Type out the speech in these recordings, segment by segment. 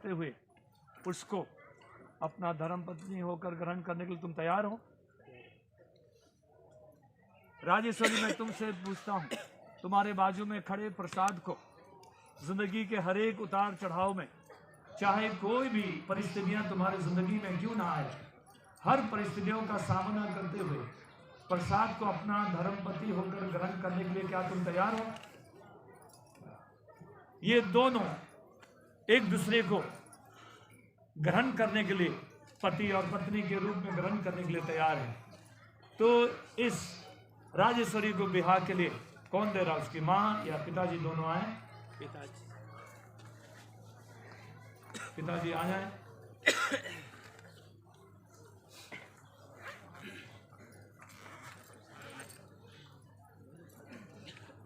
करते हुए उसको अपना धर्मपत्नी होकर ग्रहण करने के लिए तुम तैयार हो? राजेश्वरी, मैं तुमसे पूछता हूँ, तुम्हारे बाजू में खड़े प्रसाद को जिंदगी के हर एक उतार चढ़ाव में, चाहे कोई भी परिस्थितियां तुम्हारी जिंदगी में क्यों ना आए, हर परिस्थितियों का सामना करते हुए प्रसाद को अपना धर्मपति होकर ग्रहण करने के लिए क्या तुम तैयार हो? ये दोनों एक दूसरे को ग्रहण करने के लिए, पति और पत्नी के रूप में ग्रहण करने के लिए तैयार है। तो इस राजेश्वरी को विवाह के लिए कौन दे रहा? उसकी माँ या पिताजी दोनों आए? पिताजी आ जाए।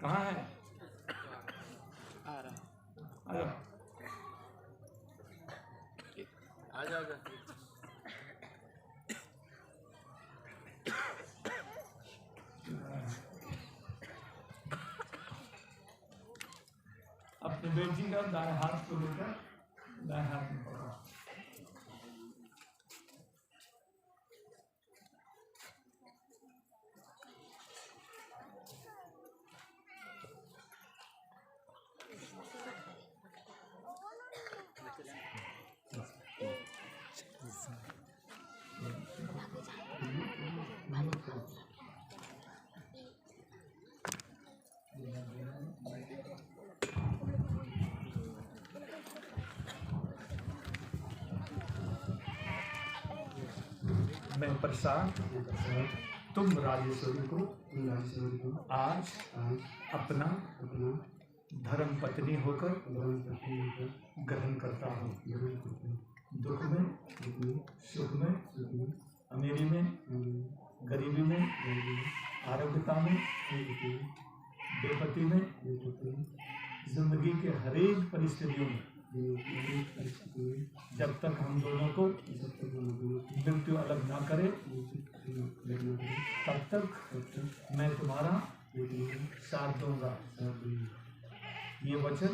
कहाँ है? आ जाओ। आ जाओ। अपने बेटी का दाएं हाथ को लेकर दाएं हाथ में पकड़ो। मैं प्रसाद तुम राजेश्वरी को आज अपना धर्म पत्नी होकर ग्रहण करता हूँ। दुख में, सुख में, अमीरी में, गरीबी में, आरोग्यता में, बेपत्ती में, जिंदगी के हर एक परिस्थितियों में जब तक हम दोनों को मृत्यु अलग ना करे, तब तक मैं तुम्हारा साथ दूंगा। ये वचन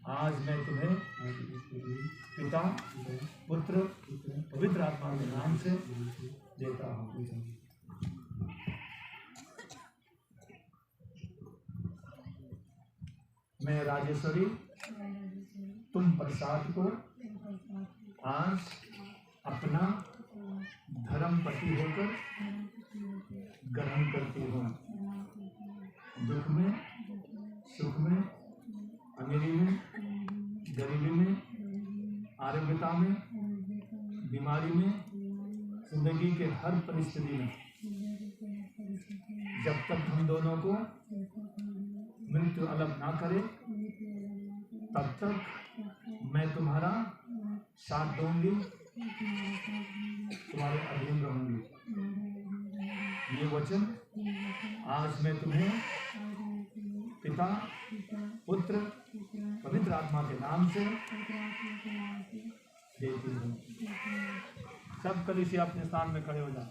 आज मैं तुम्हें पिता, पुत्र, पवित्र आत्मा के नाम से देता हूँ। मैं राजेश्वरी तुम प्रसाद को आज अपना धर्मपति होकर ग्रहण करती हूँ। दुख में, सुख में, अमीरी में, गरीबी में, आरोग्यता में, बीमारी में, जिंदगी के हर परिस्थिति में जब तक हम दोनों को मृत्यु अलग ना करे, तब तक मैं तुम्हारा साथ दूंगी, तुम्हारे अधीन रहूंगी। ये वचन आज मैं तुम्हें पिता, पुत्र, पवित्र आत्मा के नाम से देती हूँ। सब कलीसिया अपने स्थान में खड़े हो जाओ।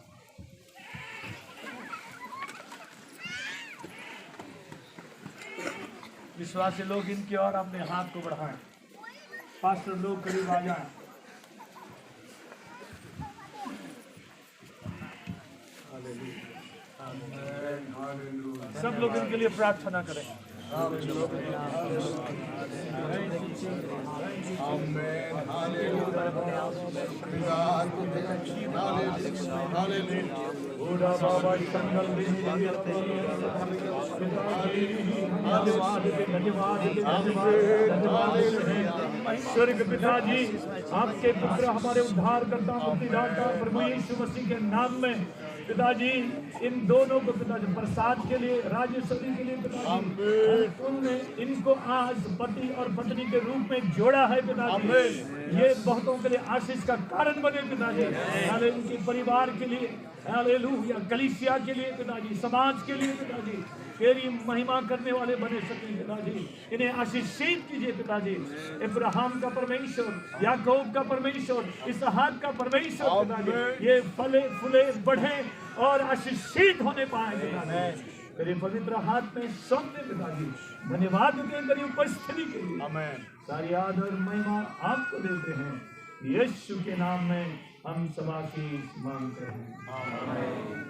विश्वासी लोग इनकी ओर अपने हाथ को बढ़ाएं। पास्टर लोग करीब आ जाएं। सब लोग इनके लिए प्रार्थना करें। स्वर्ग पिताजी, आपके पुत्र हमारे उद्धारकर्ता मुक्तिदाता प्रभु यीशु मसीह के नाम में पिताजी, इन दोनों को पिताजी प्रसाद के लिए, राजेश्वरी के लिए पिताजी, तुमने इनको आज पति और पत्नी के रूप में जोड़ा है पिताजी। ये बहुतों के लिए आशीष का कारण बने पिताजी। इनके परिवार के लिए, हालेलुया, कलीसिया के लिए पिताजी, समाज के लिए पिताजी, तेरी महिमा करने वाले बने सके पिताजी। इन्हें आशीषित कीजिए पिताजी। इब्राहिम का परमेश्वर, याकूब का परमेश्वर, इसहाक का परमेश्वर पिताजी, ये फले फूले बढ़े और आशीषित होने पाए पिताजी। तेरे पवित्र हाथ में सौंपते पिताजी, धन्यवाद देते हैं तेरी उपस्थिति के लिए। आमेन। सारी आदर महिमा आपको देते हैं, यीशु के नाम में हम सब आशीष मांगते हैं। आमेन।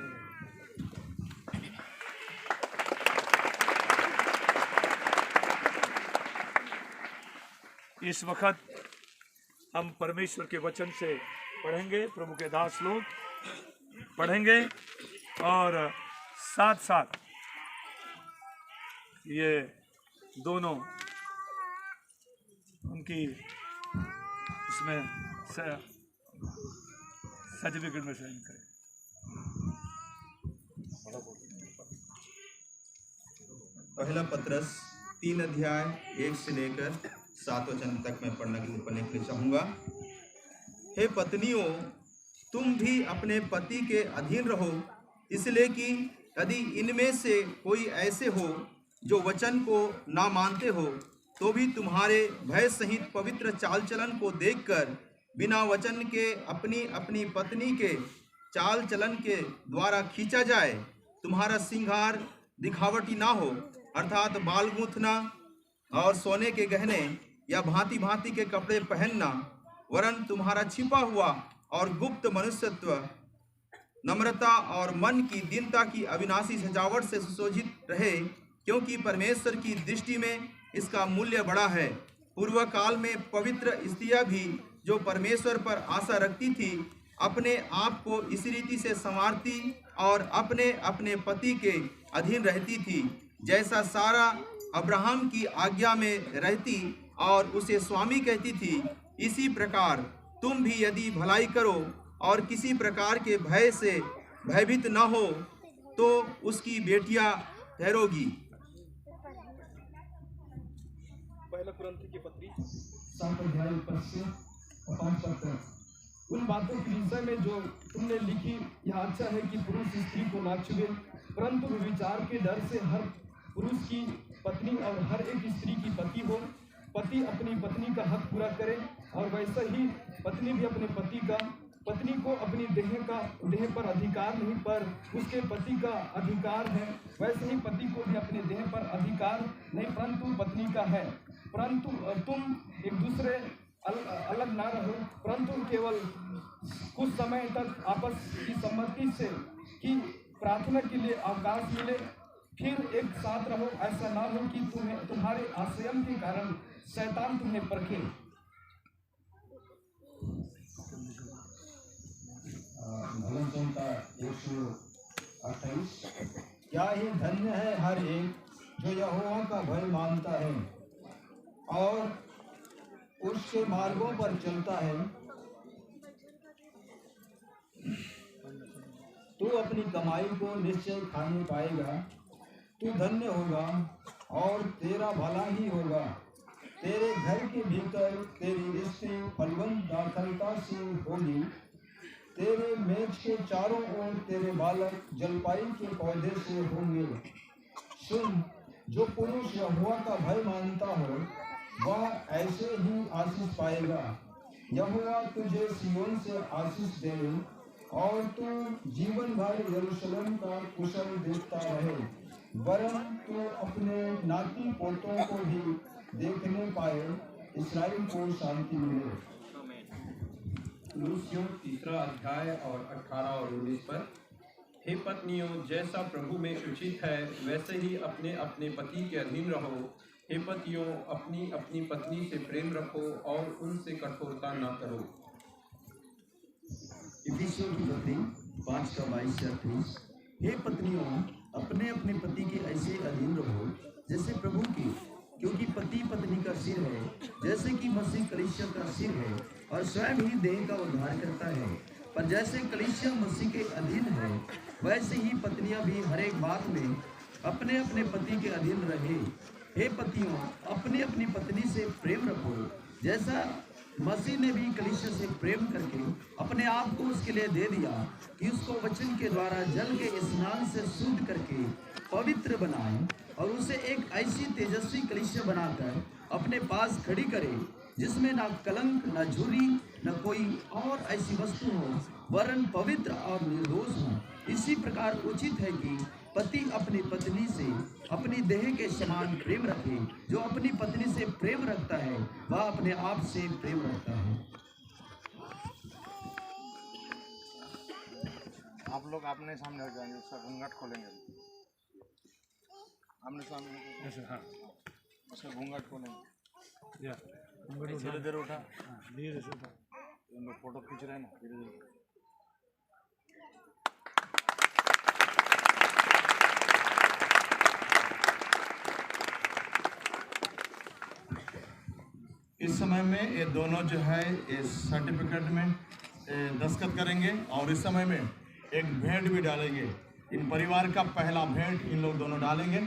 इस वक्त हम परमेश्वर के वचन से पढ़ेंगे, प्रभु के दास लोग पढ़ेंगे और साथ साथ ये दोनों उनकी इसमें सर्टिफिकेट में साइन करें। पहला पत्रस 3 अध्याय 1 से लेकर 7 वचन तक मैं पढ़ने के लिए चाहूँगा। हे पत्नियों, तुम भी अपने पति के अधीन रहो, इसलिए कि यदि इनमें से कोई ऐसे हो जो वचन को ना मानते हो, तो भी तुम्हारे भय सहित पवित्र चाल चलन को देखकर बिना वचन के अपनी अपनी पत्नी के चाल चलन के द्वारा खींचा जाए। तुम्हारा श्रृंगार दिखावटी ना हो, अर्थात बाल गूंथना और सोने के गहने या भांति भांति के कपड़े पहनना, वरन तुम्हारा छिपा हुआ और गुप्त मनुष्यत्व नम्रता और मन की दीनता की अविनाशी सजावट से सुशोभित रहे, क्योंकि परमेश्वर की दृष्टि में इसका मूल्य बड़ा है। पूर्व काल में पवित्र स्त्रियां भी जो परमेश्वर पर आशा रखती थी, अपने आप को इस रीति से संवारती और अपने अपने पति के अधीन रहती थी, जैसा सारा अब्राहम की आज्ञा में रहती और उसे स्वामी कहती थी। इसी प्रकार तुम भी यदि भलाई करो और किसी प्रकार के भय से भयभीत न हो, तो उसकी बेटियां ठहरोगी। पहला कुरिन्थियों की पत्री 7 अध्याय 5 पद। उन बातों के विषय में जो तुमने लिखी, यह अच्छा है कि पुरुष स्त्री को ना छुए, परंतु विचार के डर से हर पुरुष की पत्नी और हर एक स्त्री की पति हो। पति अपनी पत्नी का हक पूरा करे और वैसा ही पत्नी भी अपने पत्नी को अपनी देह पर अधिकार नहीं, पर उसके पति का अधिकार है। वैसे ही पति को भी अपने देह पर अधिकार नहीं, परंतु पत्नी का है। परंतु तुम एक दूसरे अलग ना रहो, परंतु केवल कुछ समय तक आपस की सम्मति से कि प्रार्थना के लिए अवकाश मिले, फिर एक साथ रहो। ऐसा ना हो कि तुम्हारे आश्रम के कारण शैतान तुम्हें परखे। भजन संहिता 128। क्या ही धन्य है हर एक जो यहोवा का भय मानता है और उसके मार्गों पर चलता है। तू अपनी कमाई को निश्चय खाने पाएगा, तू धन्य होगा और तेरा भला ही होगा। तेरे घर के भीतर तेरी स्त्री फलवंत दाखलता से होगी, तेरे मेज के चारों ओर तेरे बालक जलपाई के पौधे से होंगे। सुन, जो पुरुष यहोवा का भय मानता हो वह ऐसे ही आशीष पाएगा। यहोवा तुझे सिय्योन से आशीष दे और तू जीवन भर यरूशलेम का कुशल देखता रहे, वरन तू अपने नाती पोतों को भी देखने पाए, इस्राएल को शांति मिले। कुलुस्सियों 3 अध्याय और 18 और 19 पर। हे पत्नियों, जैसा प्रभु में उचित है वैसे ही अपने अपने पति के अधीन रहो। हे पतियों, अपनी अपनी पत्नी से प्रेम रखो और उनसे कठोरता न करो। इफिसियों की पत्री 5:22-28। हे पत्नियों, अपने अपने पति के ऐसे अधीन रहो जैसे प्रभु की, क्योंकि पति पत्नी का सिर है, जैसे कि मसीह कलीसिया का सिर है और स्वयं ही देह का उद्धार करता है। पर जैसे कलीसिया मसीह के अधीन है, वैसे ही पत्नियां भी हर एक बात में अपने अपने पति के अधीन रहे। हे पतियों, अपनी अपनी पत्नी से प्रेम रखो, जैसा मसीह ने भी कलीसिया से प्रेम करके अपने आप को उसके लिए दे दिया, कि उसको वचन के द्वारा जल के स्नान से शुद्ध करके पवित्र बनाए और उसे एक ऐसी तेजस्वी कलीसिया बनाकर अपने पास खड़ी करे, जिसमें ना कलंक, ना झुर्री, न कोई और ऐसी वस्तु हो, वरन पवित्र और निर्दोष हो। इसी प्रकार उचित है कि पति अपनी पत्नी से अपनी देह के समान प्रेम रखे। जो अपनी पत्नी से प्रेम रखता है वह अपने आप से प्रेम रखता है। आप लोग अपने सामने हो जाएंगे, उसका घूंघट खोलेंगे, आमने सामने। ऐसे हाँ, उसका घूंघट खोलेंगे। या धीरे धीरे उठा, धीरे से उठा। हम लोग फोटो खींच रहे हैं ना, धीरे धीरे। इस समय में ये दोनों जो है ये सर्टिफिकेट में दस्तखत करेंगे और इस समय में एक भेंट भी डालेंगे। इन परिवार का पहला भेंट इन लोग दोनों डालेंगे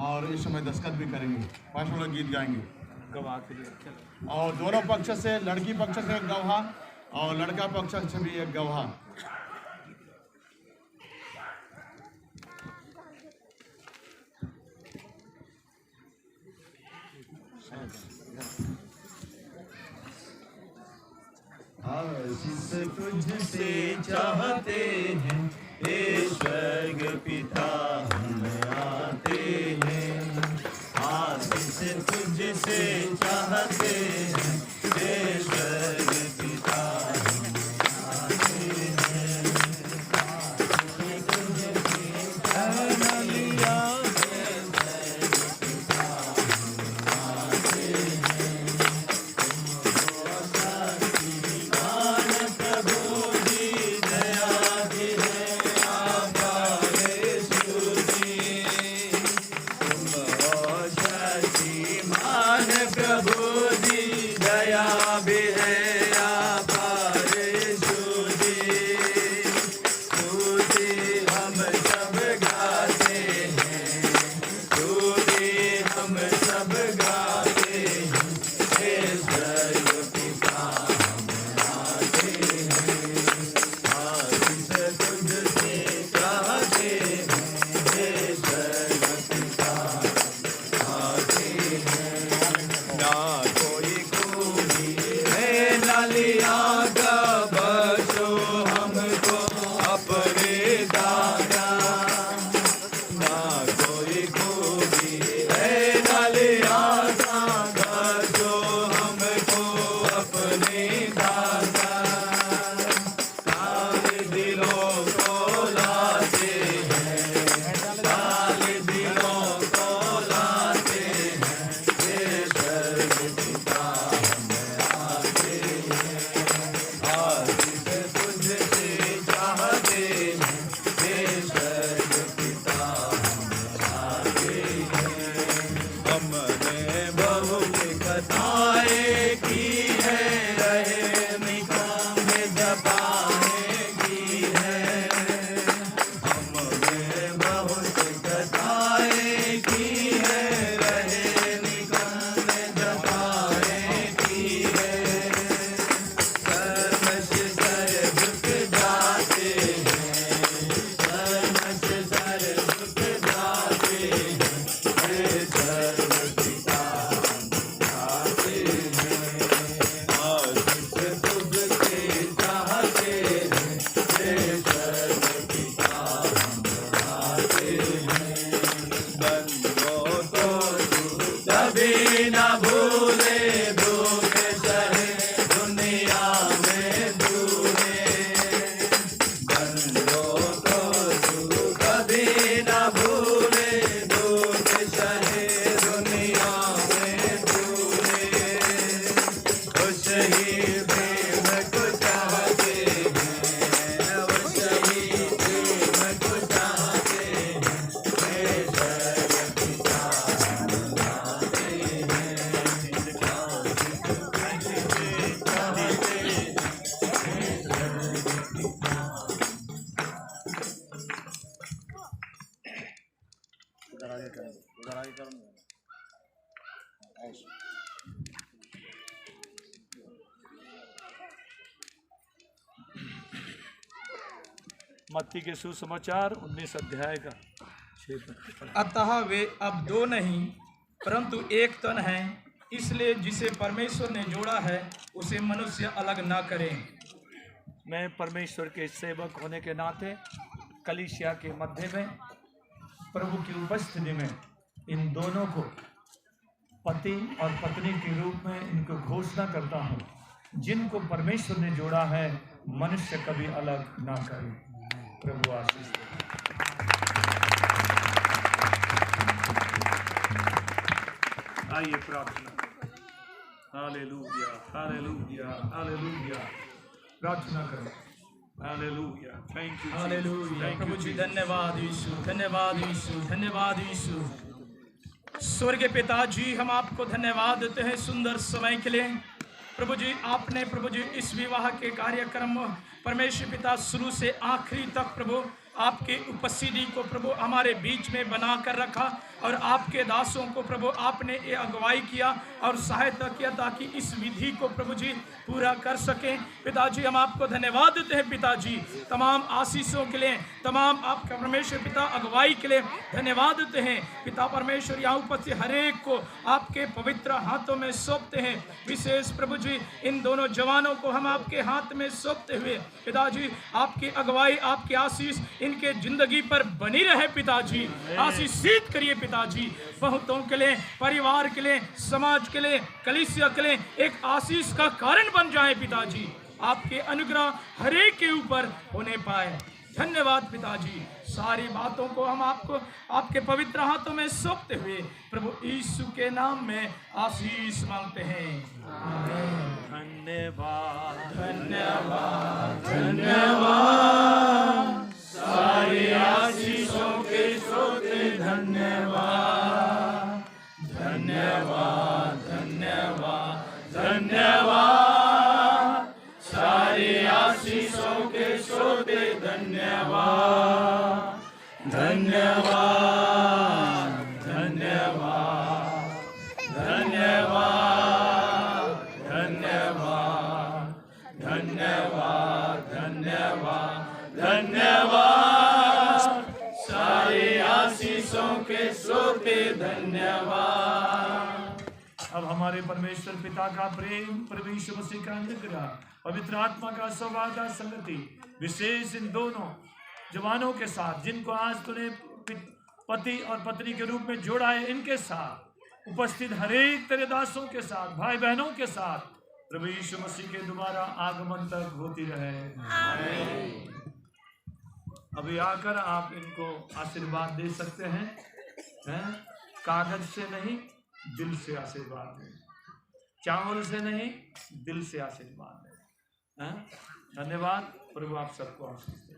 और इस समय दस्तखत भी करेंगे। 5 लोग गीत गाएंगे गवाह के लिए। और दोनों पक्ष से, लड़की पक्ष से एक गवाह और लड़का पक्ष से भी एक गवाह। आशीष तुझसे चाहते हैं हे स्वर्ग पिता, हम आते हैं। आशीष तुझसे चाहते हैं हे स्वर्ग पिता, हम आते हैं। मत्ती के सुसमाचार 19 अध्याय का 6 पद। अतः वे अब दो नहीं परंतु एक तन हैं, इसलिए जिसे परमेश्वर ने जोड़ा है उसे मनुष्य अलग ना करें। मैं परमेश्वर के सेवक होने के नाते कलीसिया के मध्य में प्रभु की उपस्थिति में इन दोनों को पति और पत्नी के रूप में इनको घोषणा करता हूँ, जिनको परमेश्वर ने जोड़ा है मनुष्य कभी अलग ना करे। प्रभु आशीष दे। आइए प्रार्थना। हालेलुया, हालेलुया, हालेलुया। प्रार्थना करो। हालेलुया, थैंक यू, हालेलुया। प्रभु जी धन्यवाद यीशु, धन्यवाद यीशु, धन्यवाद यीशु। स्वर्गीय पिता जी, हम आपको धन्यवाद देते हैं सुंदर समय के लिए। प्रभु जी, आपने प्रभु जी इस विवाह के कार्यक्रम परमेश्वर पिता शुरू से आखिरी तक प्रभु आपके उपस्थिति को प्रभु हमारे बीच में बना कर रखा, और आपके दासों को प्रभु आपने ये अगुवाई किया और सहायता किया ताकि इस विधि को प्रभु जी पूरा कर सकें। पिताजी, हम आपको धन्यवाद देते हैं पिताजी, तमाम आशीषों के लिए, तमाम आपका परमेश्वर पिता अगुवाई के लिए धन्यवाद देते हैं। पिता परमेश्वर, यहाँ उपस्थित हरेक को आपके पवित्र हाथों में सौंपते हैं। विशेष प्रभु जी इन दोनों जवानों को हम आपके हाथ में सौंपते हुए पिताजी, आपकी अगुवाई, आपकी आशीष इनके जिंदगी पर बनी रहे पिताजी। आशीषित करिए पिताजी, बहुतों के लिए, परिवार के लिए, समाज के लिए, कलीसिया के लिए एक आशीष का कारण बन जाए पिताजी। आपके अनुग्रह हरेक के ऊपर होने पाए। धन्यवाद पिताजी। सारी बातों को हम आपको आपके पवित्र हाथों में सौंपते हुए प्रभु यीशु के नाम में आशीष मांगते हैं। धन्यवाद, धन्यवाद, धन्यवाद। सारी आशीषों के स्रोते धन्यवाद, धन्यवाद, धन्यवाद, धन्यवाद। सारी आशीषों के स्रोते धन्यवाद, धन्यवाद, धन्यवाद, धन्यवाद, धन्यवाद, धन्यवाद, धन्यवाद, धन्यवाद। सारी आशीषों के स्रोते धन्यवाद। अब हमारे परमेश्वर पिता का प्रेम, प्रभु यीशु मसीह का अनुग्रह, पवित्र आत्मा का सौभाग्य संगति विशेष इन दोनों जवानों के साथ, जिनको आज तूने पति और पत्नी के रूप में जोड़ा है, इनके साथ उपस्थित हरेक तेरे दासों के साथ, भाई बहनों के साथ प्रभु यीशु मसीह के दोबारा आगमन तक होती रहे। अभी आकर आप इनको आशीर्वाद दे सकते हैं, कागज से नहीं, दिल से आशीर्वाद दें, चावल से नहीं, दिल से आशीर्वाद दें। धन्यवाद। प्रभु आप सबको आशीष दे।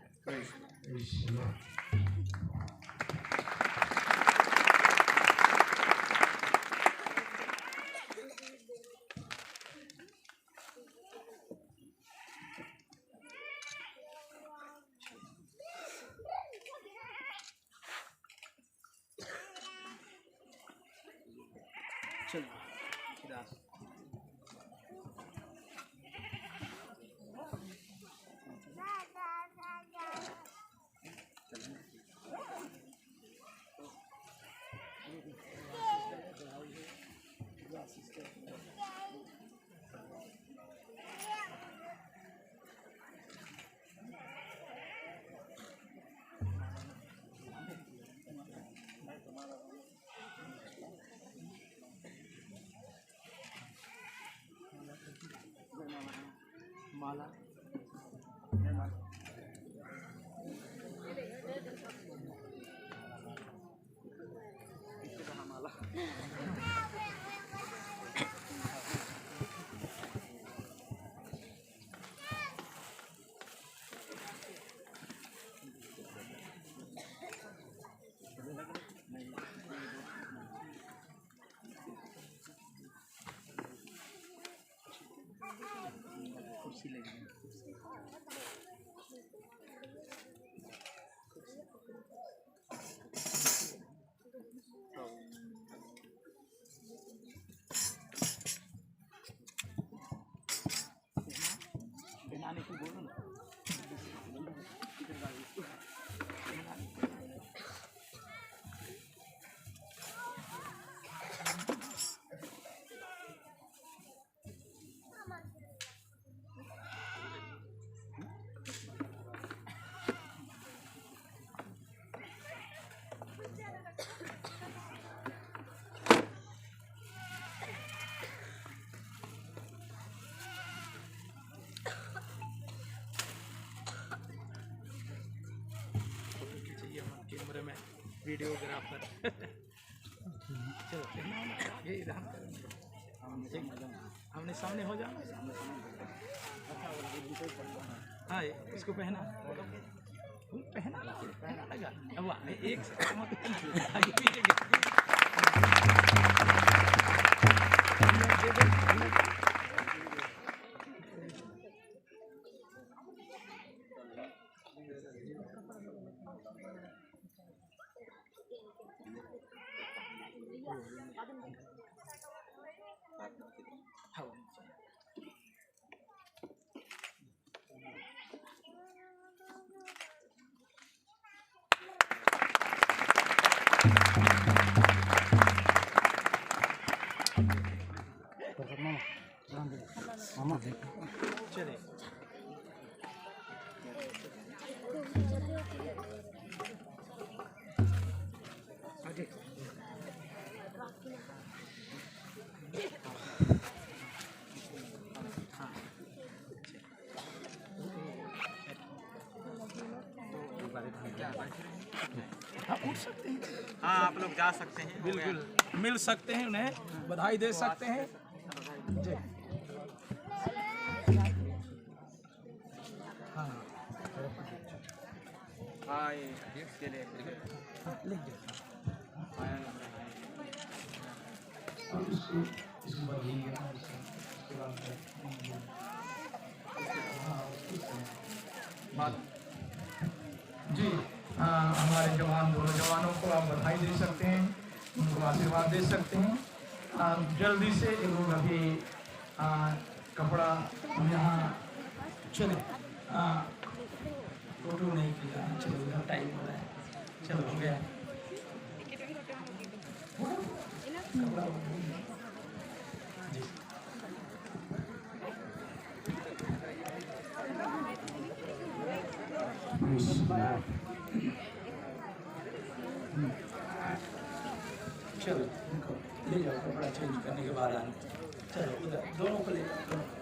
माला वीडियोग्राफर। चलो ये इधर आमने सामने हो जाओ। हाँ इसको पहना लगा। अब एक आगे पीछे चले। आगे उठ सकते हैं। हाँ आप लोग जा सकते हैं। बिल्कुल मिल सकते हैं, उन्हें बधाई दे सकते हैं। जी हाँ ये इसके लिए जी हमारे जवान, दोनों जवानों को आप बधाई दे सकते हैं, उनको आशीर्वाद दे सकते हैं। जल्दी से ये लोग अभी कपड़ा यहाँ चले फोटो नहीं किया, चलो टाइम हो रहा है, चलो हो गया। चलो ले जाओ कपड़ा चेंज करने के बाद आना। चलो दोनों को ले जाओ।